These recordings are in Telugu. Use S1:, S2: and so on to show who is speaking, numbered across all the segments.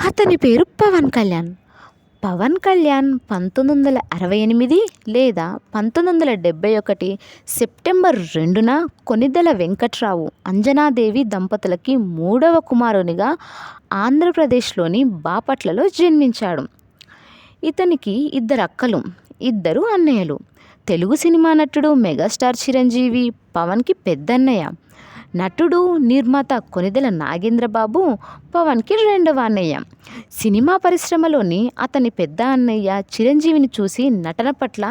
S1: అతని పేరు పవన్ కళ్యాణ్. పవన్ కళ్యాణ్ 1968 లేదా 1971 సెప్టెంబర్ 2న కొణిదెల వెంకట్రావు, అంజనాదేవి దంపతులకి మూడవ కుమారునిగా ఆంధ్రప్రదేశ్లోని బాపట్లలో జన్మించాడు. ఇతనికి ఇద్దరు అక్కలు, ఇద్దరు అన్నయ్యలు. తెలుగు సినిమా నటుడు మెగాస్టార్ చిరంజీవి పవన్కి పెద్దన్నయ్య. నటుడు, నిర్మాత కొణిదెల నాగేంద్రబాబు పవన్కి రెండవ అన్నయ్య. సినిమా పరిశ్రమలోని అతని పెద్ద అన్నయ్య చిరంజీవిని చూసి నటన పట్ల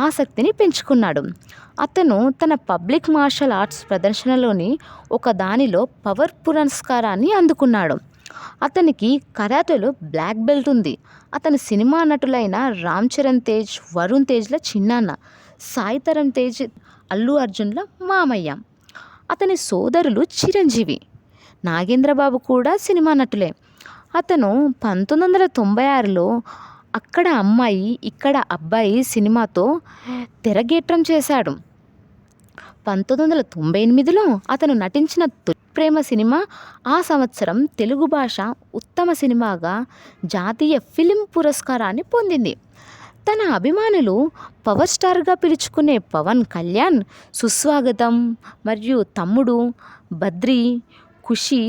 S1: ఆసక్తిని పెంచుకున్నాడు. అతను తన పబ్లిక్ మార్షల్ ఆర్ట్స్ ప్రదర్శనలోని ఒక దానిలో పవర్ పురస్కారాన్ని అందుకున్నాడు. అతనికి కరాటేలో బ్లాక్ బెల్ట్ ఉంది. అతని సినిమా నటులైన రామ్ చరణ్ తేజ్, వరుణ్ తేజ్ల చిన్నాన్న, సాయి తరం తేజ్ అల్లు అర్జున్ల మామయ్య. అతని సోదరులు చిరంజీవి, నాగేంద్రబాబు కూడా సినిమా నటులే. అతను 1996లో అక్కడ అమ్మాయి ఇక్కడ అబ్బాయి సినిమాతో తెరగేట్రం చేశాడు. 1998లో అతను నటించిన తొలి ప్రేమ సినిమా ఆ సంవత్సరం తెలుగు భాష ఉత్తమ సినిమాగా జాతీయ ఫిల్మ్ పురస్కారాన్ని పొందింది. తన అభిమానులు పవర్ స్టార్గా పిలుచుకునే పవన్ కళ్యాణ్ సుస్వాగతం మరియు తమ్ముడు, బద్రీ, ఖుషీ,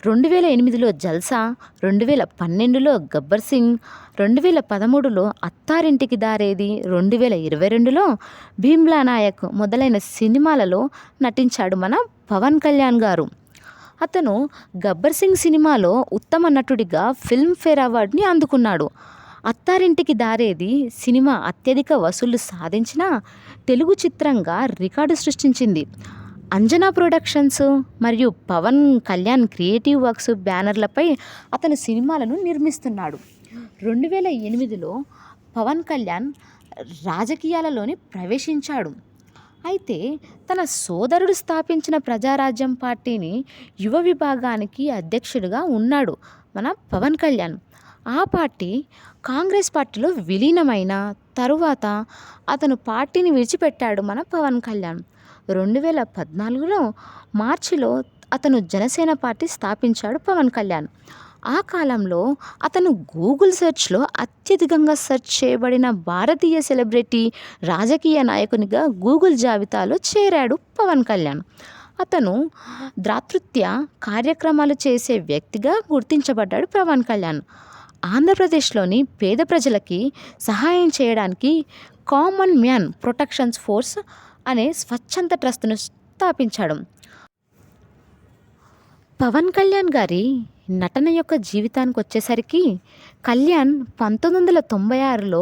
S1: 2008లో జల్సా, 2012లో గబ్బర్ సింగ్, 2013లో అత్తారింటికి దారేది, 2022లో భీమ్లా నాయక్ మొదలైన సినిమాలలో నటించాడు మన పవన్ కళ్యాణ్ గారు. అతను గబ్బర్ సింగ్ సినిమాలో ఉత్తమ నటుడిగా ఫిల్మ్ఫేర్ అవార్డుని అందుకున్నాడు. అత్తారింటికి దారేది సినిమా అత్యధిక వసూళ్లు సాధించిన తెలుగు చిత్రంగా రికార్డు సృష్టించింది. అంజనా ప్రొడక్షన్స్ మరియు పవన్ కళ్యాణ్ క్రియేటివ్ వర్క్స్ బ్యానర్లపై అతను సినిమాలను నిర్మిస్తున్నాడు. 2008లో పవన్ కళ్యాణ్ రాజకీయాలలోని ప్రవేశించాడు. అయితే తన సోదరుడు స్థాపించిన ప్రజారాజ్యం పార్టీని యువ విభాగానికి అధ్యక్షుడిగా ఉన్నాడు మన పవన్ కళ్యాణ్. ఆ పార్టీ కాంగ్రెస్ పార్టీలో విలీనమైన తరువాత అతను పార్టీని విడిచిపెట్టాడు మన పవన్ కళ్యాణ్. 2014లో మార్చిలో అతను జనసేన పార్టీ స్థాపించాడు పవన్ కళ్యాణ్. ఆ కాలంలో అతను గూగుల్ సెర్చ్లో అత్యధికంగా సెర్చ్ చేయబడిన భారతీయ సెలబ్రిటీ, రాజకీయ నాయకునిగా గూగుల్ జాబితాలో చేరాడు పవన్ కళ్యాణ్. అతను దాతృత్వ కార్యక్రమాలు చేసే వ్యక్తిగా గుర్తించబడ్డాడు పవన్ కళ్యాణ్. ఆంధ్రప్రదేశ్లోని పేద ప్రజలకి సహాయం చేయడానికి కామన్ మ్యాన్ ప్రొటెక్షన్ ఫోర్స్ అనే స్వచ్ఛంద ట్రస్ట్ను స్థాపించాడు. పవన్ కళ్యాణ్ గారి నటన యొక్క జీవితానికి వచ్చేసరికి కళ్యాణ్ 1996లో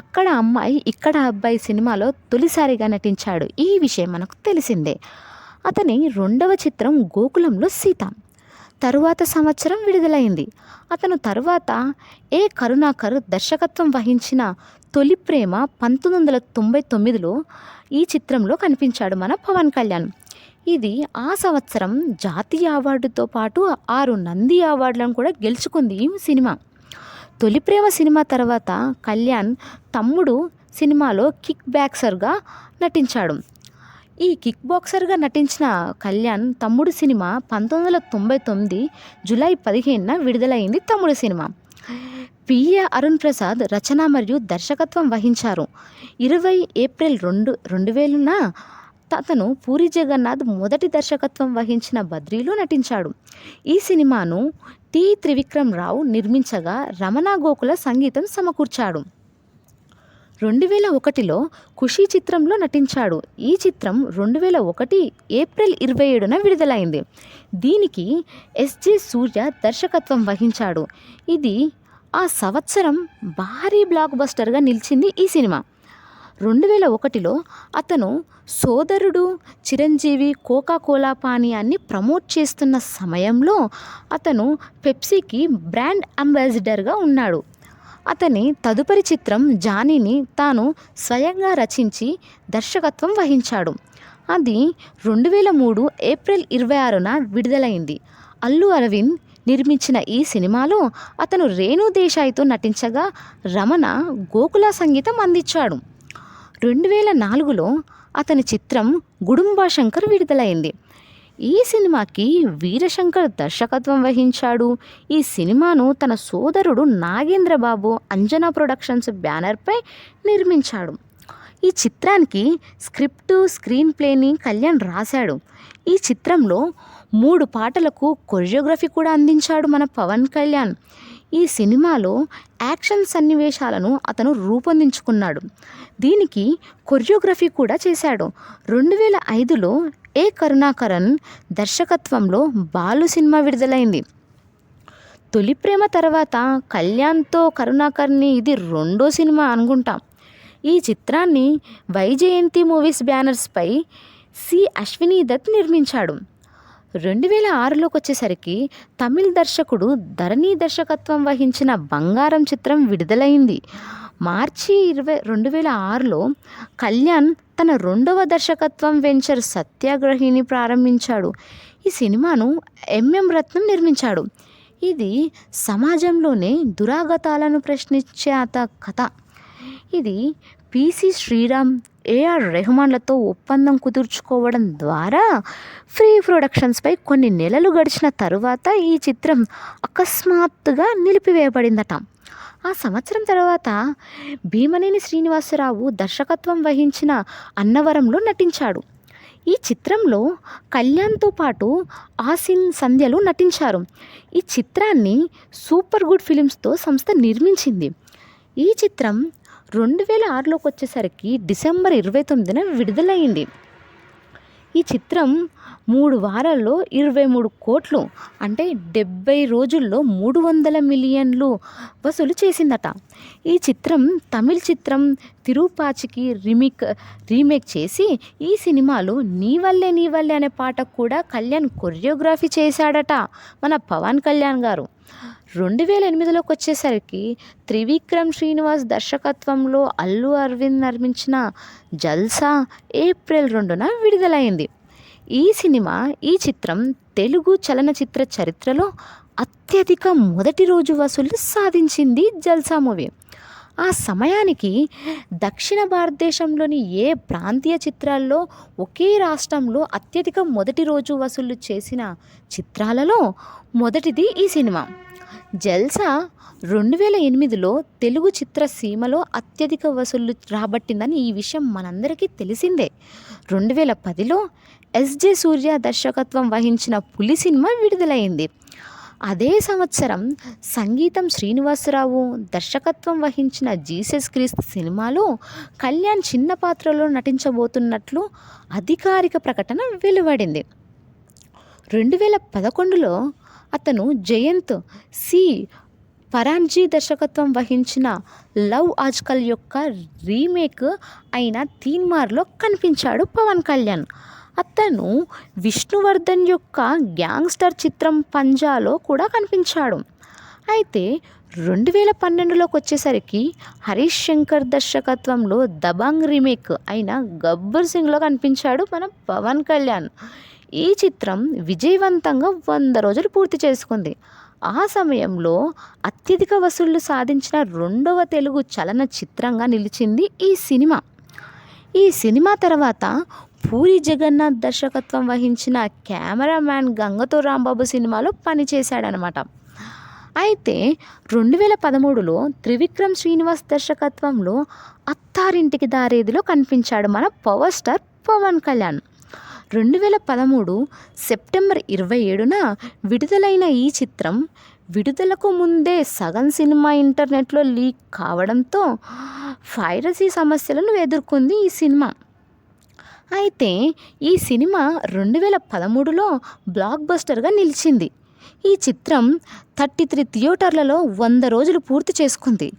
S1: అక్కడ అమ్మాయి ఇక్కడ అబ్బాయి సినిమాలో తొలిసారిగా నటించాడు. ఈ విషయం మనకు తెలిసిందే. అతని రెండవ చిత్రం గోకులంలో సీత తరువాత సంవత్సరం విడుదలైంది. అతను తరువాత ఏ కరుణాకర్ దర్శకత్వం వహించిన తొలి ప్రేమ 1999లో ఈ చిత్రంలో కనిపించాడు మన పవన్ కళ్యాణ్. ఇది ఆ సంవత్సరం జాతీయ అవార్డుతో పాటు 6 నంది అవార్డులను కూడా గెలుచుకుంది ఈ సినిమా. తొలి ప్రేమ సినిమా తర్వాత కళ్యాణ్ తమ్ముడు సినిమాలో కిక్ బాక్సర్గా నటించాడు. ఈ కిక్ బాక్సర్గా నటించిన కళ్యాణ్ తమ్ముడు సినిమా 1999 జూలై 15న విడుదలైంది. తమ్ముడు సినిమా పిఏ అరుణ్ ప్రసాద్ రచన మరియు దర్శకత్వం వహించారు. 20 ఏప్రిల్ 2000న అతను పూరి జగన్నాథ్ మొదటి దర్శకత్వం వహించిన బద్రీలో నటించాడు. ఈ సినిమాను టి త్రివిక్రమ్ రావు నిర్మించగా రమణ గోకుల సంగీతం సమకూర్చాడు. 2001లో ఖుషీ చిత్రంలో నటించాడు. ఈ చిత్రం 2001 ఏప్రిల్ 27న విడుదలైంది. దీనికి ఎస్జే సూర్య దర్శకత్వం వహించాడు. ఇది ఆ సంవత్సరం భారీ బ్లాక్ బస్టర్గా నిలిచింది ఈ సినిమా. 2001లో అతను సోదరుడు చిరంజీవి కోకా కోలా పానీయాన్ని ప్రమోట్ చేస్తున్న సమయంలో అతను పెప్సీకి బ్రాండ్ అంబాసిడర్గా ఉన్నాడు. అతని తదుపరి చిత్రం జానీని తాను స్వయంగా రచించి దర్శకత్వం వహించాడు. అది 2003 ఏప్రిల్ 26న విడుదలైంది. అల్లు అరవింద్ నిర్మించిన ఈ సినిమాలో అతను రేణు దేశాయ్తో నటించగా రమణ గోకుల సంగీతం అందించాడు. 2004లో అతని చిత్రం గుడుంబా శంకర్ విడుదలైంది. ఈ సినిమాకి వీరశంకర్ దర్శకత్వం వహించాడు. ఈ సినిమాను తన సోదరుడు నాగేంద్రబాబు అంజనా ప్రొడక్షన్స్ బ్యానర్పై నిర్మించాడు. ఈ చిత్రానికి స్క్రిప్టు, స్క్రీన్ ప్లేని కళ్యాణ్ రాశాడు. ఈ చిత్రంలో 3 పాటలకు కొరియోగ్రఫీ కూడా అందించాడు మన పవన్ కళ్యాణ్. ఈ సినిమాలో యాక్షన్ సన్నివేశాలను అతను రూపొందించుకున్నాడు. దీనికి కొరియోగ్రఫీ కూడా చేశాడు. 2005లో ఏ కరుణాకరన్ దర్శకత్వంలో బాలు సినిమా విడుదలైంది. తొలి ప్రేమ తర్వాత కళ్యాణ్తో కరుణాకర్ని ఇది 2వ సినిమా అనుకుంటాం. ఈ చిత్రాన్ని వైజయంతి మూవీస్ బ్యానర్స్పై సి అశ్విని దత్ నిర్మించాడు. 2006లోకి వచ్చేసరికి తమిళ్ దర్శకుడు ధరణి దర్శకత్వం వహించిన బంగారం చిత్రం విడుదలైంది. మార్చి 2006లో కళ్యాణ్ తన 2వ దర్శకత్వం వెంచర్ సత్యాగ్రహిని ప్రారంభించాడు. ఈ సినిమాను ఎంఎం రత్నం నిర్మించాడు. ఇది సమాజంలోనే దురాగతాలను ప్రశ్నించే కథ. ఇది పిసి శ్రీరామ్, ఏఆర్ రెహమాన్లతో ఒప్పందం కుదుర్చుకోవడం ద్వారా ఫ్రీ ప్రొడక్షన్స్పై కొన్ని నెలలు గడిచిన తరువాత ఈ చిత్రం అకస్మాత్తుగా నిలిపివేయబడిందట. ఆ సంవత్సరం తర్వాత భీమనేని శ్రీనివాసరావు దర్శకత్వం వహించిన అన్నవరంలో నటించాడు. ఈ చిత్రంలో కళ్యాణ్తో పాటు ఆసిన్, సంధ్యలు నటించారు. ఈ చిత్రాన్ని సూపర్ గుడ్ ఫిలిమ్స్తో సంస్థ నిర్మించింది. ఈ చిత్రం 2006లోకి వచ్చేసరికి డిసెంబర్ 29న విడుదలైంది. ఈ చిత్రం 3 వారాల్లో 23 కోట్లు అంటే 70 రోజుల్లో 300 మిలియన్లు వసూలు చేసిందట. ఈ చిత్రం తమిళ్ చిత్రం తిరుపాచికి రీమేక్ చేసి ఈ సినిమాలో నీ వల్లే అనే పాటకు కూడా కళ్యాణ్ కొరియోగ్రఫీ చేశాడట మన పవన్ కళ్యాణ్ గారు. 2008లోకి వచ్చేసరికి త్రివిక్రమ్ శ్రీనివాస్ దర్శకత్వంలో అల్లు అరవింద్ నిర్మించిన జల్సా ఏప్రిల్ 2న విడుదలైంది. ఈ చిత్రం తెలుగు చలనచిత్ర చరిత్రలో అత్యధిక మొదటి రోజు వసూళ్లు సాధించింది జల్సా మూవీ. ఆ సమయానికి దక్షిణ భారతదేశంలోని ఏ ప్రాంతీయ చిత్రాల్లో ఒకే రాష్ట్రంలో అత్యధిక మొదటి రోజు వసూళ్లు చేసిన చిత్రాలలో మొదటిది ఈ సినిమా. జల్సా 2008లో తెలుగు చిత్రసీమలో అత్యధిక వసూళ్లు రాబట్టిందని ఈ విషయం మనందరికీ తెలిసిందే. 2010లో ఎస్జే సూర్య దర్శకత్వం వహించిన పులి సినిమా విడుదలైంది. అదే సంవత్సరం సంగీతం శ్రీనివాసరావు దర్శకత్వం వహించిన జీసస్ క్రీస్తు సినిమాలో కళ్యాణ్ చిన్న పాత్రలో నటించబోతున్నట్లు అధికారిక ప్రకటన వెలువడింది. 2011లో అతను జయంత్ సి పరాన్జీ దర్శకత్వం వహించిన లవ్ ఆజ్కల్ యొక్క రీమేక్ అయిన తీన్మార్లో కనిపించాడు పవన్ కళ్యాణ్. అతను విష్ణువర్ధన్ యొక్క గ్యాంగ్స్టర్ చిత్రం పంజాలో కూడా కనిపించాడు. అయితే 2012లోకి వచ్చేసరికి హరీష్ శంకర్ దర్శకత్వంలో దబంగ్ రీమేక్ అయిన గబ్బర్ సింగ్లో కనిపించాడు మన పవన్ కళ్యాణ్. ఈ చిత్రం విజయవంతంగా 100 రోజులు పూర్తి చేసుకుంది. ఆ సమయంలో అత్యధిక వసూళ్లు సాధించిన 2వ తెలుగు చలనచిత్రంగా నిలిచింది ఈ సినిమా. ఈ సినిమా తర్వాత పూరి జగన్నాథ్ దర్శకత్వం వహించిన కెమెరామ్యాన్ గంగతో రాంబాబు సినిమాలో పనిచేశాడనమాట. అయితే 2013లో త్రివిక్రమ్ శ్రీనివాస్ దర్శకత్వంలో అత్తారింటికి దారేదిలో కనిపించాడు మన power star Pawan Kalyan. 2013 September 27న విడుదలైన ఈ చిత్రం విడుదలకు ముందే సగం సినిమా ఇంటర్నెట్లో లీక్ కావడంతో పైరసీ సమస్యలను ఎదుర్కొంది ఈ సినిమా. అయితే ఈ సినిమా 2013లో బ్లాక్ బస్టర్గా నిలిచింది. ఈ చిత్రం 33 థియేటర్లలో 100 రోజులు పూర్తి చేసుకుంది.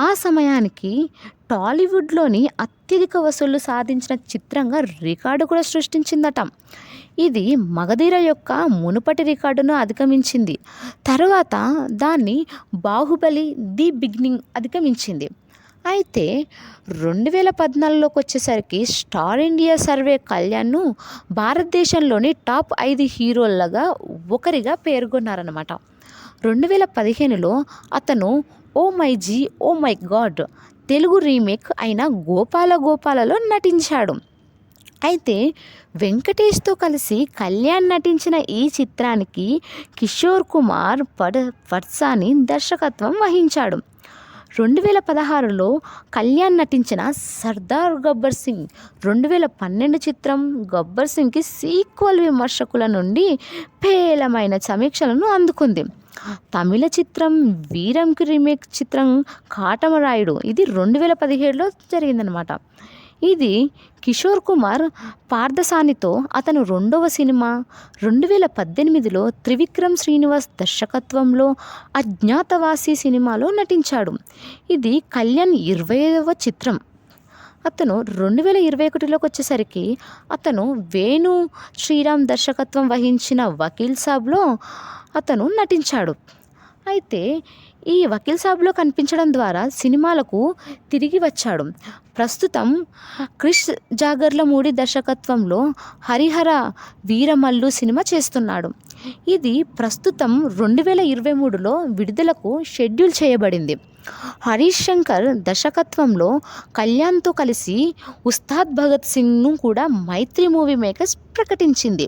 S1: ఆ సమయానికి టాలీవుడ్లోని అత్యధిక వసూళ్లు సాధించిన చిత్రంగా రికార్డు కూడా సృష్టించిందట. ఇది మగధీర యొక్క మునుపటి రికార్డును అధిగమించింది. తర్వాత దాన్ని బాహుబలి ది బిగినింగ్ అధిగమించింది. అయితే 2014లోకి వచ్చేసరికి స్టార్ ఇండియా సర్వే కళ్యాణ్ను భారతదేశంలోని టాప్ 5 హీరోలుగా ఒకరిగా పేర్కొన్నారన్నమాట. 2015లో అతను O M G oh my God Telugu remake అయిన గోపాల గోపాలలో నటించాడు. అయితే వెంకటేష్తో కలిసి కళ్యాణ్ నటించిన ఈ చిత్రానికి కిషోర్ కుమార్ పడ్సాని దర్శకత్వం వహించాడు. 2016లో కళ్యాణ్ నటించిన సర్దార్ గబ్బర్ సింగ్ 2012 చిత్రం గబ్బర్ సింగ్కి సీక్వెల్ విమర్శకుల నుండి పేలమైన సమీక్షలను అందుకుంది. తమిళ చిత్రం వీరంకి రీమేక్ చిత్రం కాటమరాయుడు ఇది 2017లో జరిగిందనమాట. ఇది కిషోర్ కుమార్ పార్థసానితో అతను రెండవ సినిమా. 2018లో త్రివిక్రమ్ శ్రీనివాస్ దర్శకత్వంలో అజ్ఞాతవాసి సినిమాలో నటించాడు. ఇది కళ్యాణ్ 25వ చిత్రం. అతను 2021లోకి వచ్చేసరికి అతను వేణు శ్రీరామ్ దర్శకత్వం వహించిన వకీల్ సాబ్లో అతను నటించాడు. అయితే ఈ వకీల్ సాబ్లో కనిపించడం ద్వారా సినిమాలకు తిరిగి వచ్చాడు. ప్రస్తుతం క్రిష్ జాగర్లమూడి దర్శకత్వంలో హరిహర వీరమల్లు సినిమా చేస్తున్నాడు. ఇది ప్రస్తుతం 2023లో విడుదలకు షెడ్యూల్ చేయబడింది. హరీష్ శంకర్ దర్శకత్వంలో కళ్యాణ్తో కలిసి ఉస్తాద్ భగత్ సింగ్ను కూడా మైత్రి మూవీ మేకర్స్ ప్రకటించింది.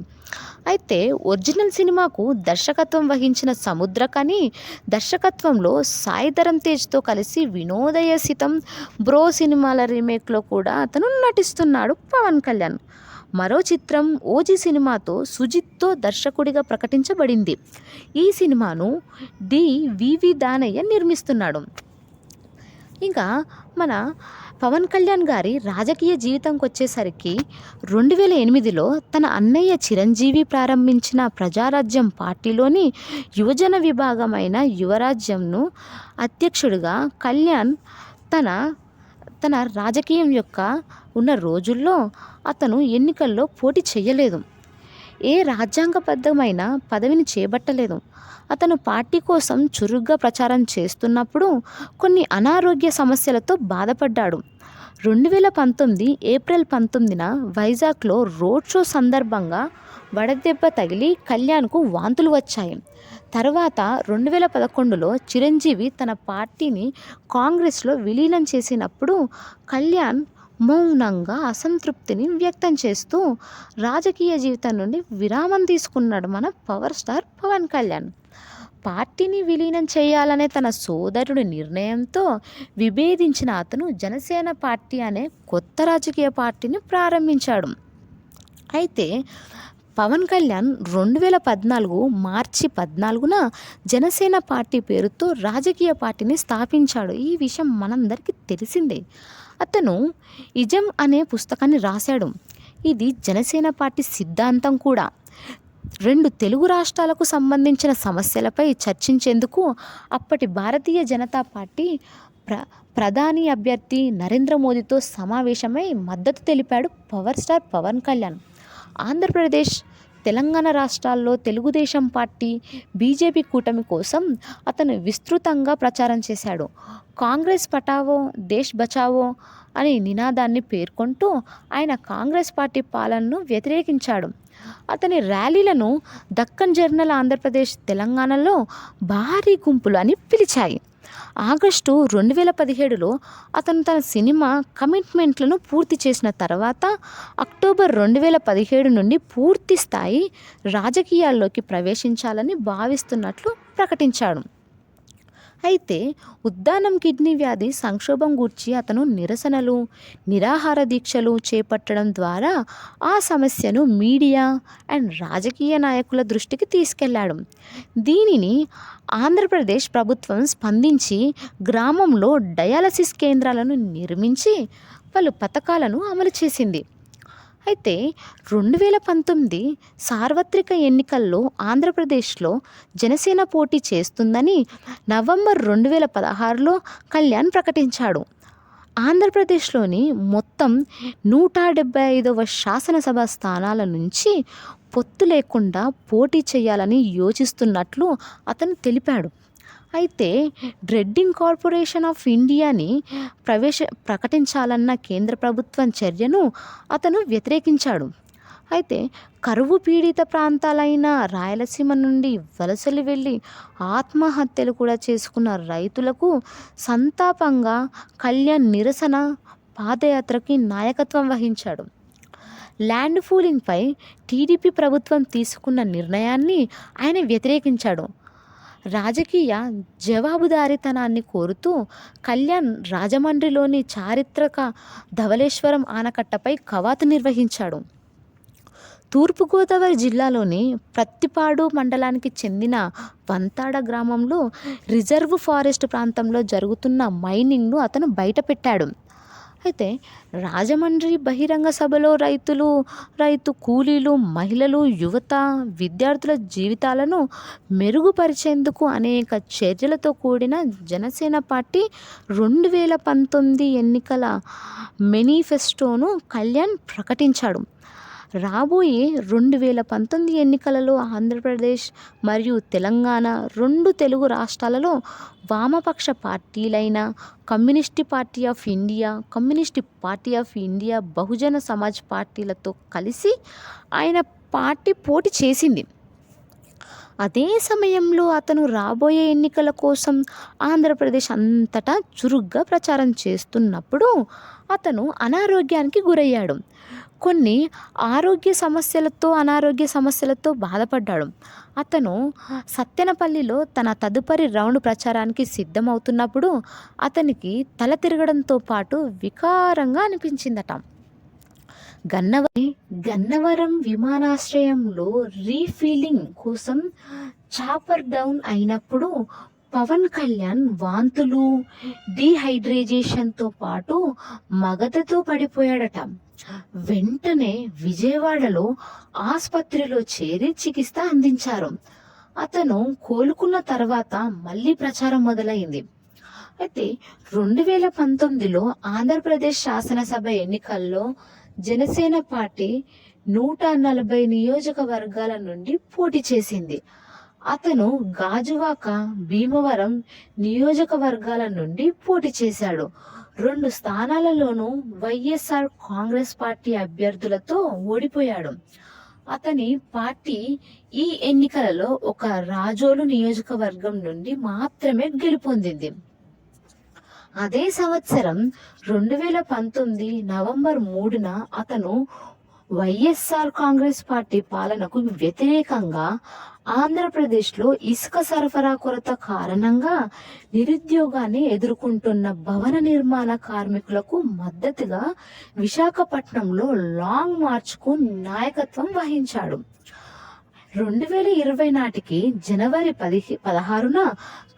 S1: అయితే ఒరిజినల్ సినిమాకు దర్శకత్వం వహించిన సముద్రకని దర్శకత్వంలో సాయి ధరమ్ తేజ్తో కలిసి వినోదయసితం బ్రో సినిమాల రీమేక్లో కూడా అతను నటిస్తున్నాడు పవన్ కళ్యాణ్. మరో చిత్రం ఓజీ సినిమాతో సుజిత్తో దర్శకుడిగా ప్రకటించబడింది. ఈ సినిమాను వివి దానయ్య నిర్మిస్తున్నాడు. ఇంకా మన పవన్ కళ్యాణ్ గారి రాజకీయ జీవితంకి వచ్చేసరికి 2008లో తన అన్నయ్య చిరంజీవి ప్రారంభించిన ప్రజారాజ్యం పార్టీలోని యువజన విభాగమైన యువరాజ్యంను అధ్యక్షుడిగా కళ్యాణ్ తన రాజకీయం యొక్క ఉన్న రోజుల్లో అతను ఎన్నికల్లో పోటీ చేయలేదు. ఏ రాజ్యాంగబద్ధమైన పదవిని చేపట్టలేదు. అతను పార్టీ కోసం చురుగ్గా ప్రచారం చేస్తున్నప్పుడు కొన్ని అనారోగ్య సమస్యలతో బాధపడ్డాడు. 2019 ఏప్రిల్ 19న వైజాగ్లో రోడ్ షో సందర్భంగా వడదెబ్బ తగిలి కళ్యాణ్కు వాంతులు వచ్చాయి. తర్వాత 2011లో చిరంజీవి తన పార్టీని కాంగ్రెస్లో విలీనం చేసినప్పుడు కళ్యాణ్ మౌనంగా అసంతృప్తిని వ్యక్తం చేస్తూ రాజకీయ జీవితం నుండి విరామం తీసుకున్నాడు మన పవర్ స్టార్ పవన్ కళ్యాణ్. పార్టీని విలీనం చేయాలనే తన సోదరుడి నిర్ణయంతో విభేదించిన అతను జనసేన పార్టీ అనే కొత్త రాజకీయ పార్టీని ప్రారంభించాడు. అయితే పవన్ కళ్యాణ్ 2014 మార్చి 14న జనసేన పార్టీ పేరుతో రాజకీయ పార్టీని స్థాపించాడు. ఈ విషయం మనందరికీ తెలిసిందే. అతను ఇజం అనే పుస్తకాన్ని రాశాడు. ఇది జనసేన పార్టీ సిద్ధాంతం కూడా. 2 తెలుగు రాష్ట్రాలకు సంబంధించిన సమస్యలపై చర్చించేందుకు అప్పటి భారతీయ జనతా పార్టీ ప్రధాని అభ్యర్థి నరేంద్ర మోదీతో సమావేశమై మద్దతు తెలిపాడు పవర్ స్టార్ పవన్ కళ్యాణ్. ఆంధ్రప్రదేశ్, తెలంగాణ రాష్ట్రాల్లో తెలుగుదేశం పార్టీ, బీజేపీ కూటమి కోసం అతను విస్తృతంగా ప్రచారం చేశాడు. కాంగ్రెస్ పటావో దేశ్ బచావో అనే నినాదాన్ని పేర్కొంటూ ఆయన కాంగ్రెస్ పార్టీ పాలనను వ్యతిరేకించాడు. అతని ర్యాలీలను దక్కన్ జర్నల్ ఆంధ్రప్రదేశ్, తెలంగాణలో భారీ గుంపులు అని పిలిచాయి. ఆగస్టు 2017లో అతను తన సినిమా కమిట్మెంట్లను పూర్తి చేసిన తర్వాత అక్టోబర్ 2017 నుండి పూర్తి స్థాయి రాజకీయాల్లోకి ప్రవేశించాలని భావిస్తున్నట్లు ప్రకటించాడు. అయితే ఉద్దానం కిడ్నీ వ్యాధి సంక్షోభం గూర్చి అతను నిరసనలు, నిరాహార దీక్షలు చేపట్టడం ద్వారా ఆ సమస్యను మీడియా అండ్ రాజకీయ నాయకుల దృష్టికి తీసుకెళ్లాడు. దీనిని ఆంధ్రప్రదేశ్ ప్రభుత్వం స్పందించి గ్రామంలో డయాలసిస్ కేంద్రాలను నిర్మించి పలు పథకాలను అమలు చేసింది. అయితే 2019 సార్వత్రిక ఎన్నికల్లో ఆంధ్రప్రదేశ్లో జనసేన పోటీ చేస్తుందని నవంబర్ 2016లో కళ్యాణ్ ప్రకటించాడు. ఆంధ్రప్రదేశ్లోని మొత్తం 175వ శాసనసభ స్థానాల నుంచి పొత్తు లేకుండా పోటీ చేయాలని యోచిస్తున్నట్లు అతను తెలిపాడు. అయితే డ్రెడ్డింగ్ కార్పొరేషన్ ఆఫ్ ఇండియాని ప్రకటించాలన్న కేంద్ర ప్రభుత్వం చర్యను అతను వ్యతిరేకించాడు. అయితే కరువు పీడిత ప్రాంతాలైన రాయలసీమ నుండి వలసలు వెళ్ళి ఆత్మహత్యలు కూడా చేసుకున్న రైతులకు సంతాపంగా కళ్యాణ్ నిరసన పాదయాత్రకి నాయకత్వం వహించాడు. ల్యాండ్ పూలింగ్పై టీడీపీ ప్రభుత్వం తీసుకున్న నిర్ణయాన్ని ఆయన వ్యతిరేకించాడు. రాజకీయ జవాబుదారీతనాన్ని కోరుతూ కళ్యాణ్ రాజమండ్రిలోని చారిత్రక ధవళేశ్వరం ఆనకట్టపై కవాతు నిర్వహించాడు. తూర్పుగోదావరి జిల్లాలోని ప్రత్తిపాడు మండలానికి చెందిన వంతాడ గ్రామంలో రిజర్వ్ ఫారెస్ట్ ప్రాంతంలో జరుగుతున్న మైనింగ్ను అతను బయటపెట్టాడు. అయితే రాజమండ్రి బహిరంగ సభలో రైతు కూలీలు, మహిళలు, యువత, విద్యార్థుల జీవితాలను మెరుగుపరిచేందుకు అనేక చర్యలతో కూడిన జనసేన పార్టీ 2019 ఎన్నికల మేనిఫెస్టోను కళ్యాణ్ ప్రకటించాడు. రాబోయే 2019 ఎన్నికలలో ఆంధ్రప్రదేశ్ మరియు తెలంగాణ రెండు తెలుగు రాష్ట్రాలలో వామపక్ష పార్టీలైన communist party of India, Bahujan Samaj పార్టీలతో కలిసి ఆయన పార్టీ పోటీ చేసింది. అదే సమయంలో అతను రాబోయే ఎన్నికల కోసం ఆంధ్రప్రదేశ్ అంతటా చురుగ్గా ప్రచారం చేస్తున్నప్పుడు అతను అనారోగ్యానికి గురయ్యాడు. కొన్ని అనారోగ్య సమస్యలతో బాధపడ్డాడు. అతను సత్తెనపల్లిలో తన తదుపరి రౌండ్ ప్రచారానికి సిద్ధమవుతున్నప్పుడు అతనికి తల తిరగడంతో పాటు వికారంగా అనిపించిందట. గన్నవరం విమానాశ్రయంలో రీఫిల్లింగ్ కోసం చాపర్ డౌన్ అయినప్పుడు పవన్ కళ్యాణ్ వాంతులు, డీహైడ్రేషన్తో పాటు మగతతో పడిపోయాడట. వెంటనే విజయవాడలో ఆసుపత్రిలో చేరి చికిత్స అందించారు. అతను కోలుకున్న తర్వాత మళ్ళీ ప్రచారం మొదలైంది. అయితే 2019లో ఆంధ్రప్రదేశ్ శాసనసభ ఎన్నికల్లో జనసేన పార్టీ 140 నియోజకవర్గాల నుండి పోటీ చేసింది. అతను గాజువాక, భీమవరం నియోజకవర్గాల నుండి పోటీ చేశాడు. 2 స్థానాలలోనూ వైఎస్ఆర్ కాంగ్రెస్ పార్టీ అభ్యర్థులతో ఓడిపోయాడు. అతని పార్టీ ఈ ఎన్నికలలో ఒక రాజోలు నియోజకవర్గం నుండి మాత్రమే గెలుపొందింది. అదే సంవత్సరం 2019 నవంబర్ 3న అతను వైఎస్ఆర్ కాంగ్రెస్ పార్టీ పాలనకు వ్యతిరేకంగా ఆంధ్రప్రదేశ్లో ఇసుక సరఫరా కొరత కారణంగా నిరుద్యోగాన్ని ఎదుర్కొంటున్న భవన నిర్మాణ కార్మికులకు మద్దతుగా విశాఖపట్నంలో లాంగ్ మార్చ్కు నాయకత్వం వహించాడు. 2020 నాటికి జనవరి 16న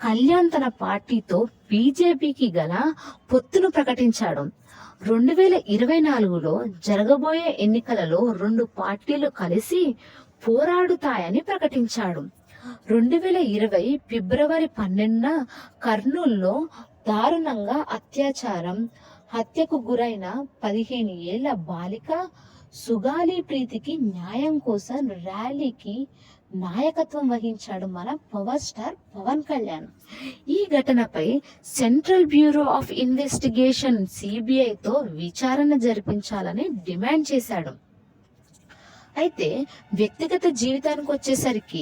S1: కళ్యాణ్ తన పార్టీతో బీజేపీకి గల పొత్తును ప్రకటించాడు. 2024లో జరగబోయే ఎన్నికలలో 2 పార్టీలు కలిసి పోరాడుతాయని ప్రకటించాడు. 2020 ఫిబ్రవరి 12న కర్నూలులో దారుణంగా హత్యకు గురైన 15 ఏళ్ల బాలిక సుగాలి ప్రీతికి న్యాయం కోసం ర్యాలీకి నాయకత్వం వహించాడు మన పవర్ స్టార్ పవన్ కళ్యాణ్. ఈ ఘటనపై సెంట్రల్ బ్యూరో ఆఫ్ ఇన్వెస్టిగేషన్ సిబిఐతో విచారణ జరిపించాలని డిమాండ్ చేశాడు. అయితే వ్యక్తిగత జీవితానికి వచ్చేసరికి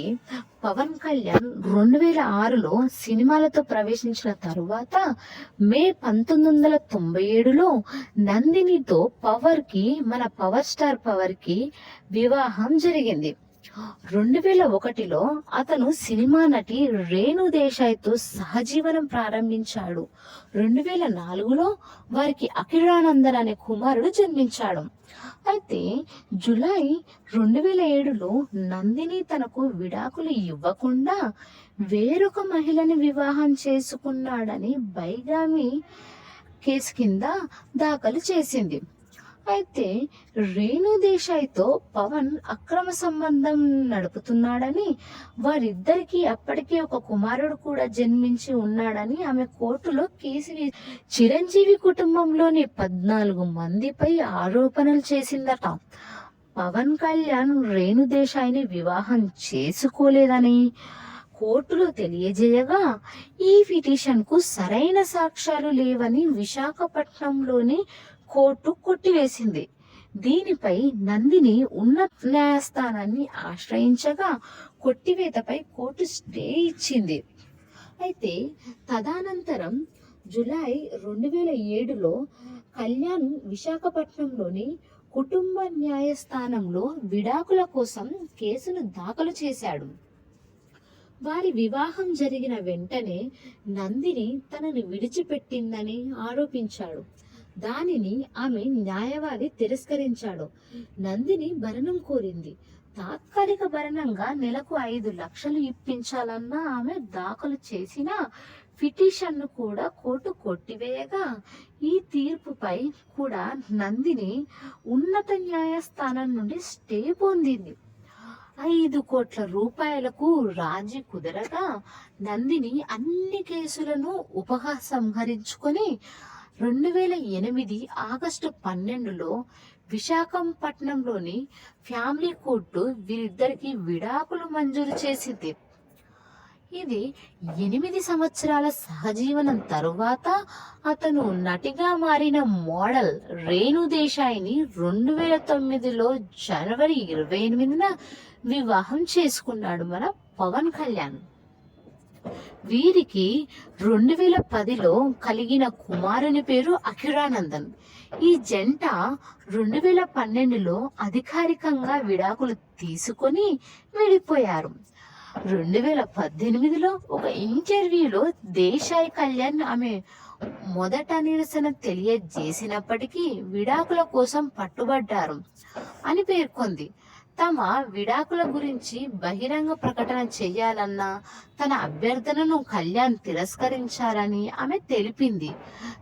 S1: పవన్ కళ్యాణ్ 2006లో సినిమాలతో ప్రవేశించిన తరువాత మే 1997లో నందినితో మన పవర్ స్టార్ పవర్కి వివాహం జరిగింది. 2001లో అతను సినిమా నటి రేణు దేశాయ్తో సహజీవనం ప్రారంభించాడు. 2004లో వారికి అఖిరానందన్ అనే కుమారుడు జన్మించాడు. అయితే జూలై 2007లో నందిని తనకు విడాకులు ఇవ్వకుండా వేరొక మహిళని వివాహం చేసుకున్నాడని బైగామి కేసు కింద దాఖలు చేసింది. అయితే రేణు దేశాయ్తో పవన్ అక్రమ సంబంధం నడుపుతున్నాడని, వారిద్దరికీ అప్పటికే ఒక కుమారుడు కూడా జన్మించి ఉన్నాడని ఆమె కోర్టులో కేసు చిరంజీవి కుటుంబంలోని 14 మందిపై ఆరోపణలు చేసిందట. పవన్ కళ్యాణ్ రేణు దేశాయ్ని వివాహం చేసుకోలేదని కోర్టులో తెలియజేయగా ఈ పిటిషన్కు సరైన సాక్ష్యాలు లేవని విశాఖపట్నంలోని కోర్టు కొట్టివేసింది. దీనిపై నందిని ఉన్నత న్యాయస్థానాన్ని ఆశ్రయించగా కొట్టివేతపై కోర్టు స్టే ఇచ్చింది. అయితే తదనంతరం జూలై 2007లో కళ్యాణ్ విశాఖపట్నంలోని కుటుంబ న్యాయస్థానంలో విడాకుల కోసం కేసును దాఖలు చేశాడు. వారి వివాహం జరిగిన వెంటనే నందిని తనను విడిచిపెట్టిందని ఆరోపించాడు. దానిని ఆమె న్యాయవాది తిరస్కరించాడు. నందిని భరణం కోరింది. తాత్కాలిక భరణంగా నెలకు 5 లక్షలు ఇప్పించాలన్న ఆమె దాఖలు చేసిన పిటిషన్ను కూడా కోర్టు కొట్టివేయగా, ఈ తీర్పుపై కూడా నందిని ఉన్నత న్యాయస్థానం నుండి స్టే పొందింది. 5 కోట్ల రూపాయలకు రాజీ కుదరగా నందిని అన్ని కేసులను ఉపసంహరించుకొని 2008 ఆగస్టు 12లో విశాఖపట్నంలోని ఫ్యామిలీ కోర్టు వీరిద్దరికి విడాకులు మంజూరు చేసింది. ఇది 8 సంవత్సరాల సహజీవనం తరువాత అతను నటిగా మారిన మోడల్ రేణు దేశాయిని 2009లో జనవరి 28న వివాహం చేసుకున్నాడు మన పవన్ కళ్యాణ్. వీరికి 2010లో కలిగిన కుమారుని పేరు అఖిరానందన్. ఈ జంట 2012లో అధికారికంగా విడాకులు తీసుకొని విడిపోయారు. 2018లో ఒక ఇంటర్వ్యూలో దేశాయ్ కళ్యాణ్ ఆమె మొదట నిరసన తెలియజేసినప్పటికీ విడాకుల కోసం పట్టుబడ్డారు అని పేర్కొంది. తమ విడాకుల గురించి బహిరంగ ప్రకటన చేయాలన్న తన అభ్యర్థనను కళ్యాణ్ తిరస్కరించారని ఆమె తెలిపింది.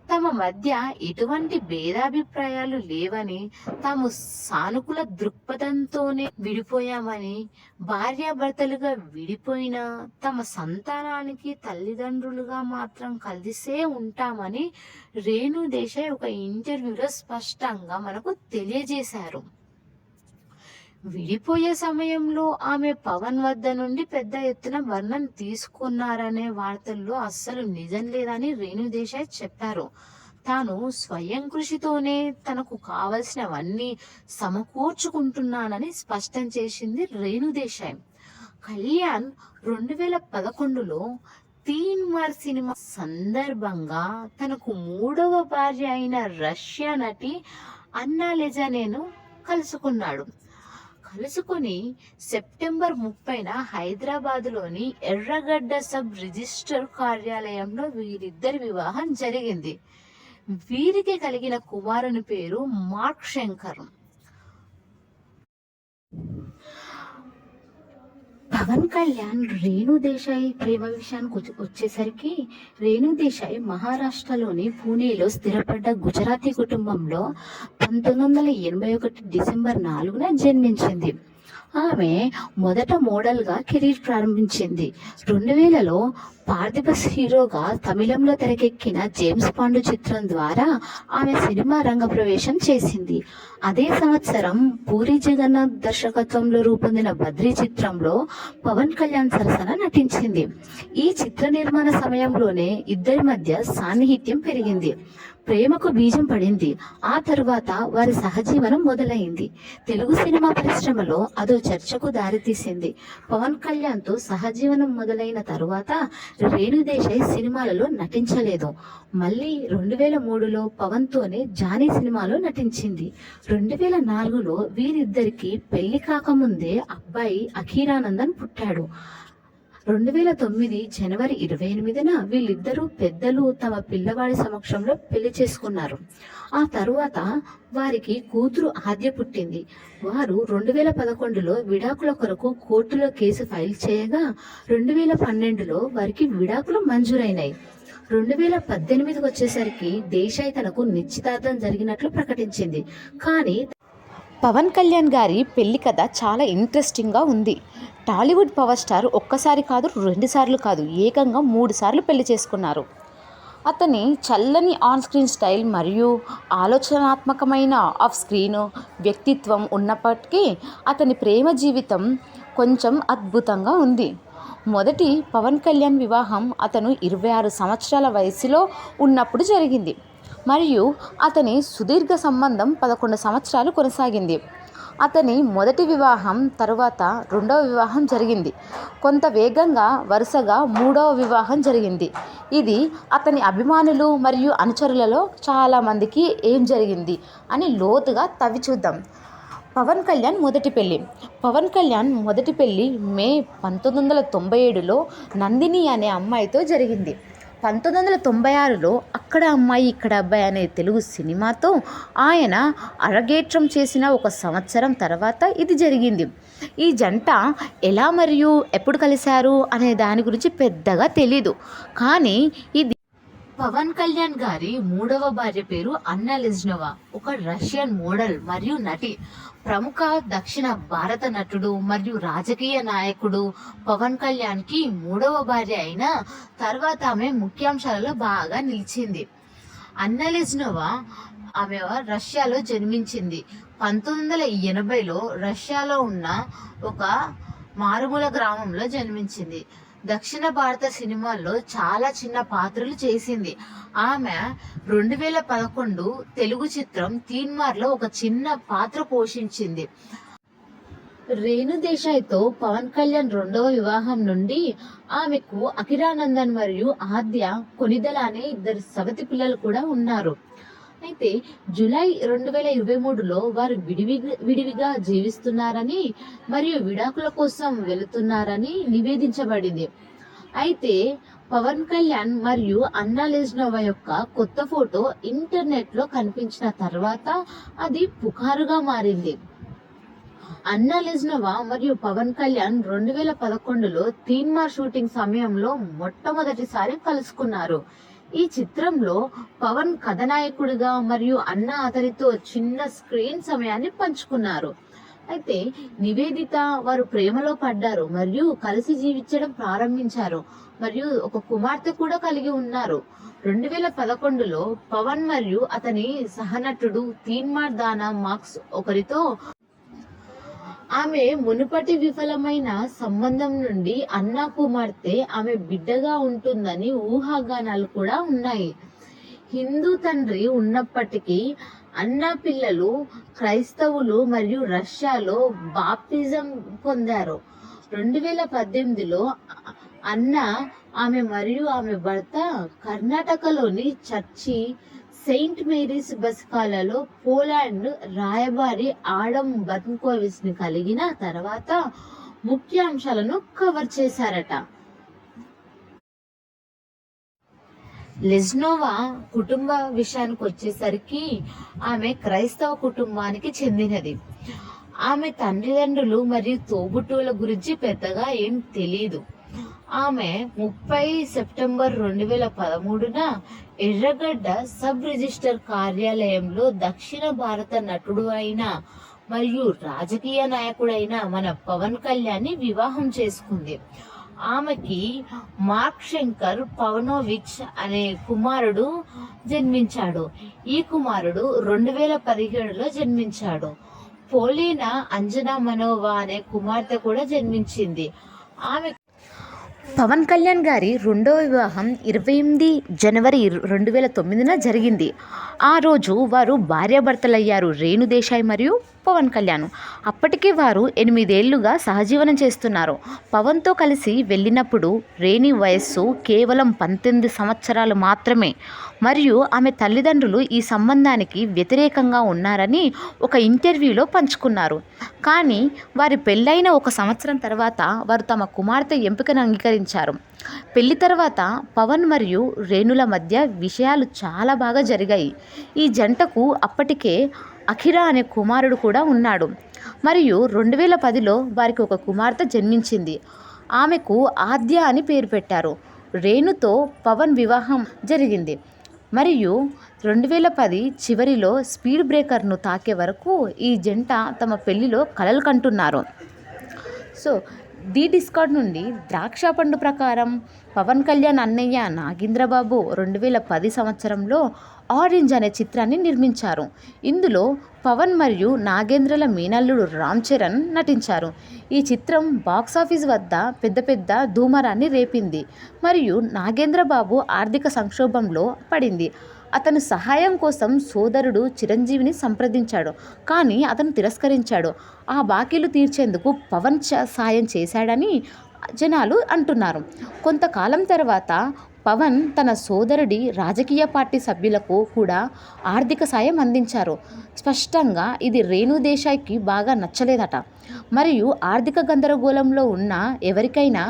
S1: తమ మధ్య ఎటువంటి భేదాభిప్రాయాలు లేవని, తాము సానుకూల దృక్పథంతోనే విడిపోయామని, భార్యాభర్తలుగా విడిపోయినా తమ సంతానానికి తల్లిదండ్రులుగా మాత్రం కలిసే ఉంటామని రేణు దేశాయ్ ఒక ఇంటర్వ్యూలో స్పష్టంగా మనకు తెలియజేశారు. విడిపోయే సమయంలో ఆమె పవన్ వద్ద నుండి పెద్ద ఎత్తున వర్ణం తీసుకున్నారనే వార్తల్లో అస్సలు నిజం లేదని రేణు దేశాయ్ చెప్పారు. తాను స్వయం కృషితోనే తనకు కావలసినవన్నీ సమకూర్చుకుంటున్నానని స్పష్టం చేసింది రేణు దేశాయ్. కళ్యాణ్ 2011లో తీన్ మార్ సినిమా సందర్భంగా తనకు 3వ భార్య అయిన రష్యా నటి అన్నా లెజానేను కలుసుకొని సెప్టెంబర్ 30న హైదరాబాద్లోని ఎర్రగడ్డ సబ్ రిజిస్టర్ కార్యాలయంలో వీరిద్దరి వివాహం జరిగింది. వీరికి కలిగిన కుమారుని పేరు మార్క్ శంకర్. పవన్ కళ్యాణ్ రేణు దేశాయ్ ప్రేమ విషయానికి వచ్చేసరికి, రేణు దేశాయ్ మహారాష్ట్రలోని పూణేలో స్థిరపడ్డ గుజరాతీ కుటుంబంలో 1981 డిసెంబర్ 4న జన్మించింది. ఆమె మొదట మోడల్గా కెరీర్ ప్రారంభించింది. 2000లో పార్థిబస్ హీరోగా తమిళంలో తెరకెక్కిన జేమ్స్ బాండ్ చిత్రం ద్వారా ఆమె సినిమా రంగ ప్రవేశం చేసింది. అదే సంవత్సరం పూరి జగన్నాథ్ దర్శకత్వంలో రూపొందిన బద్రీ చిత్రంలో పవన్ కళ్యాణ్ సరసన నటించింది. ఈ చిత్ర నిర్మాణ సమయంలోనే ఇద్దరి మధ్య సాన్నిహిత్యం పెరిగింది, ప్రేమకు బీజం పడింది. ఆ తరువాత వారి సహజీవనం మొదలైంది. తెలుగు సినిమా పరిశ్రమలో అదో చర్చకు దారితీసింది. పవన్ కళ్యాణ్తో సహజీవనం మొదలైన తరువాత రేణు దేశాయ్ సినిమాలలో నటించలేదు. మళ్ళీ 2003లో పవన్తోనే జానీ సినిమాలో నటించింది. 2004లో వీరిద్దరికి పెళ్లి కాకముందే అబ్బాయి అఖీరానందన్ పుట్టాడు. 2009 జనవరి 28న వీళ్ళిద్దరూ పెద్దలు తమ పిల్లవాడి సమక్షంలో పెళ్లి చేసుకున్నారు. ఆ తరువాత వారికి కూతురు ఆద్య పుట్టింది. వారు 2011లో విడాకుల కొరకు కోర్టులో కేసు ఫైల్ చేయగా 2012లో వారికి విడాకులు మంజూరైనాయి. 2018 వచ్చేసరికి దేశాయ్ తనకు నిశ్చితార్థం జరిగినట్లు ప్రకటించింది. కానీ పవన్ కళ్యాణ్ గారి పెళ్లి కథ చాలా ఇంట్రెస్టింగ్గా ఉంది. టాలీవుడ్ పవర్ స్టార్ ఒక్కసారి కాదు, 2 సార్లు కాదు, ఏకంగా 3 సార్లు పెళ్లి చేసుకున్నారు. అతని చల్లని ఆన్ స్క్రీన్ స్టైల్ మరియు ఆలోచనాత్మకమైన ఆఫ్ స్క్రీన్ వ్యక్తిత్వం ఉన్నప్పటికీ అతని ప్రేమ జీవితం కొంచెం అద్భుతంగా ఉంది. మొదటి పవన్ కళ్యాణ్ వివాహం అతను 26 సంవత్సరాల వయసులో ఉన్నప్పుడు జరిగింది మరియు అతని సుదీర్ఘ సంబంధం 11 సంవత్సరాలు కొనసాగింది. అతని మొదటి వివాహం తరువాత రెండవ వివాహం జరిగింది. కొంత వేగంగా వరుసగా మూడవ వివాహం జరిగింది. ఇది అతని అభిమానులు మరియు అనుచరులలో చాలామందికి ఏం జరిగింది అని లోతుగా తవ్వి చూద్దాం. పవన్ కళ్యాణ్ మొదటి పెళ్ళి. పవన్ కళ్యాణ్ మొదటి పెళ్ళి మే 1997లో నందిని అనే అమ్మాయితో జరిగింది. 1996లో అక్కడ అమ్మాయి ఇక్కడ అబ్బాయి అనే తెలుగు సినిమాతో ఆయన అరగేట్రం చేసిన 1 సంవత్సరం తర్వాత ఇది జరిగింది. ఈ జంట ఎలా మరియు ఎప్పుడు కలిశారు అనే దాని గురించి పెద్దగా తెలీదు. కానీ ఇది పవన్ కళ్యాణ్ గారి మూడవ భార్య పేరు అన్నా లెజ్నోవా, ఒక రష్యన్ మోడల్ మరియు నటి. ప్రముఖ దక్షిణ భారత నటుడు మరియు రాజకీయ నాయకుడు. పవన్ కళ్యాణ్కి మూడవ భార్య అయిన తర్వాత ఆమె ముఖ్యాంశాలలో బాగా నిలిచింది. అన్నా లెజ్నోవా ఆమె రష్యాలో జన్మించింది. 1980లో రష్యాలో ఉన్న ఒక మారుమూల గ్రామంలో జన్మించింది. దక్షిణ భారత సినిమాల్లో చాలా చిన్న పాత్రలు చేసింది. ఆమె 2011 తెలుగు చిత్రం తీన్మార్లో ఒక చిన్న పాత్ర పోషించింది. రేణు దేశాయ్తో పవన్ కళ్యాణ్ రెండవ వివాహం నుండి ఆమెకు అఖిరానందన్ మరియు ఆద్య కొనిదల అనే 2 సవతి పిల్లలు కూడా ఉన్నారు. అయితే జూలై 2023లో వారు విడివిగా జీవిస్తున్నారని మరియు విడాకుల కోసం వెళుతున్నారని నివేదించబడింది. అయితే పవన్ కళ్యాణ్ మరియు అన్నా లెజ్నోవా యొక్క కొత్త ఫోటో ఇంటర్నెట్లో కనిపించిన తర్వాత అది పుకారుగా మారింది. అన్నా లెజ్నోవా మరియు పవన్ కళ్యాణ్ 2011లో తీన్మార్ షూటింగ్ సమయంలో మొట్టమొదటిసారి కలుసుకున్నారు. ఈ చిత్రంలో పవన్ కథానాయకుడిగా మరియు అన్న అతనితో చిన్న స్క్రీన్ సమయాన్ని పంచుకున్నారు. అయితే నివేదిత వారు ప్రేమలో పడ్డారు మరియు కలిసి జీవించడం ప్రారంభించారు మరియు ఒక కుమార్తె కూడా కలిగి ఉన్నారు. 2011లో పవన్ మరియు అతని సహనటుడు తీన్మార్ దానా మార్క్స్ ఒకరితో ఆమె మునుపటి విఫలమైన సంబంధం నుండి అన్నా కుమార్తె ఆమె బిడ్డగా ఉంటుందని ఊహాగానాలు కూడా ఉన్నాయి. హిందూ తండ్రి ఉన్నప్పటికీ అన్నా పిల్లలు క్రైస్తవులు మరియు రష్యాలో బాప్టిజం పొందారు. 2018లో అన్నా ఆమె మరియు ఆమె భర్త కర్ణాటకలోని చర్చి సెయింట్ మేరీస్ బసిలికాలో పోలాండ్ రాయబారి ఆడమ్ బర్న్కోవిచ్ ని కలిగిన తర్వాత ముఖ్యాంశాలను కవర్ చేశారట. లెజ్నోవా కుటుంబ విషయానికి వచ్చేసరికి ఆమె క్రైస్తవ కుటుంబానికి చెందినది. ఆమె తల్లిదండ్రులు మరియు తోబుట్టువుల గురించి పెద్దగా ఏం తెలియదు. ఆమె 30 సెప్టెంబర్ 2013న ఎర్రగడ్డ సబ్ రిజిస్టర్ కార్యాలయంలో దక్షిణ భారత నటుడు అయిన మరియు రాజకీయ నాయకుడైన మన పవన్ కళ్యాణ్ని వివాహం చేసుకుంది. ఆమెకి మార్క్ శంకర్ పవనోవిచ్ అనే కుమారుడు జన్మించాడు. ఈ కుమారుడు 2017లో జన్మించాడు. పోలీనా అంజనా మనోవా అనే కుమార్తె కూడా జన్మించింది. ఆమె పవన్ కళ్యాణ్ గారి రెండవ వివాహం 28 జనవరి 2009న జరిగింది. ఆ రోజు వారు భార్యాభర్తలయ్యారు, రేణు దేశాయ్ మరియు పవన్ కళ్యాణ్. అప్పటికే వారు 8 ఏళ్లుగా సహజీవనం చేస్తున్నారు. పవన్తో కలిసి వెళ్ళినప్పుడు రేణి వయస్సు కేవలం 19 సంవత్సరాలు మాత్రమే మరియు ఆమె తల్లిదండ్రులు ఈ సంబంధానికి వ్యతిరేకంగా ఉన్నారని ఒక ఇంటర్వ్యూలో పంచుకున్నారు. కానీ వారి పెళ్ళైన 1 సంవత్సరం తర్వాత వారు తమ కుమార్తె ఎంపికను అంగీకరించారు. పెళ్లి తర్వాత పవన్ మరియు రేణుల మధ్య విషయాలు చాలా బాగా జరిగాయి. ఈ జంటకు అప్పటికే అఖిరా అనే కుమారుడు కూడా ఉన్నాడు మరియు 2010లో వారికి ఒక కుమార్తె జన్మించింది. ఆమెకు ఆద్య అని పేరు పెట్టారు. రేణుతో పవన్ వివాహం జరిగింది మరియు 2010 చివరిలో స్పీడ్ బ్రేకర్ను తాకే వరకు ఈ జంట తమ పెళ్లిలో కలలు కంటున్నారు. సో ది డిస్కార్డ్ నుండి ద్రాక్ష పండు ప్రకారం పవన్ కళ్యాణ్ అన్నయ్య నాగేంద్రబాబు 2010 సంవత్సరంలో ఆరెంజ్ అనే చిత్రాన్ని నిర్మించారు. ఇందులో పవన్ మరియు నాగేంద్రల మేనల్లుడు రామ్ చరణ్ నటించారు. ఈ చిత్రం బాక్సాఫీస్ వద్ద పెద్ద ధూమరాన్ని రేపింది మరియు నాగేంద్రబాబు ఆర్థిక సంక్షోభంలో పడింది. అతను సహాయం కోసం సోదరుడు చిరంజీవిని సంప్రదించాడు, కానీ అతను తిరస్కరించాడు. ఆ బాకీలు తీర్చేందుకు పవన్ సాయం చేశాడని జనాలు అంటున్నారు. కొంతకాలం తర్వాత పవన్ తన సోదరుడి రాజకీయ పార్టీ సభ్యులకు కూడా ఆర్థిక సాయం అందించారు. స్పష్టంగా ఇది రేణు దేశాయ్కి బాగా నచ్చలేదట. మరియు ఆర్థిక గందరగోళంలో ఉన్న ఎవరికైనా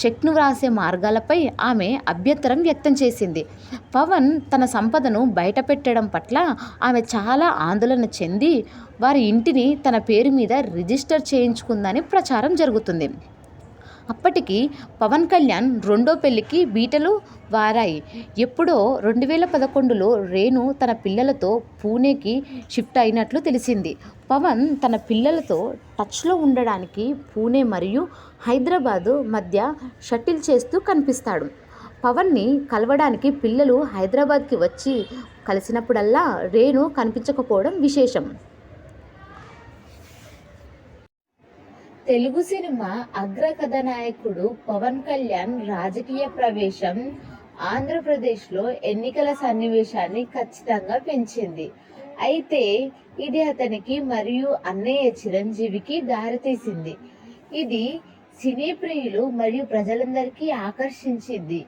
S1: చెక్ను వ్రాసే మార్గాలపై ఆమె అభ్యంతరం వ్యక్తం చేసింది. పవన్ తన సంపదను బయటపెట్టడం పట్ల ఆమె చాలా ఆందోళన చెంది వారి ఇంటిని తన పేరు మీద రిజిస్టర్ చేయించుకుందని ప్రచారం జరుగుతుంది. అప్పటికి పవన్ కళ్యాణ్ రెండో పెళ్లికి బీటలు వారాయి. ఎప్పుడో 2011లో రేణు తన పిల్లలతో పూణేకి షిఫ్ట్ అయినట్లు తెలిసింది. పవన్ తన పిల్లలతో టచ్లో ఉండడానికి పూణే మరియు హైదరాబాదు మధ్య షటిల్ చేస్తూ కనిపిస్తాడు. పవన్ని కలవడానికి పిల్లలు హైదరాబాద్కి వచ్చి కలిసినప్పుడల్లా రేణు కనిపించకపోవడం విశేషం. తెలుగు సినిమా అగ్ర కథానాయకుడు పవన్ కళ్యాణ్ రాజకీయ ప్రవేశం ఆంధ్రప్రదేశ్లో ఎన్నికల సన్నివేశాన్ని ఖచ్చితంగా పెంచింది. అయితే ఇది అతనికి మరియు అన్నయ్య చిరంజీవికి దారితీసింది. ఇది సినీ ప్రియులు మరియు ప్రజలందరికీ ఆకర్షించింది.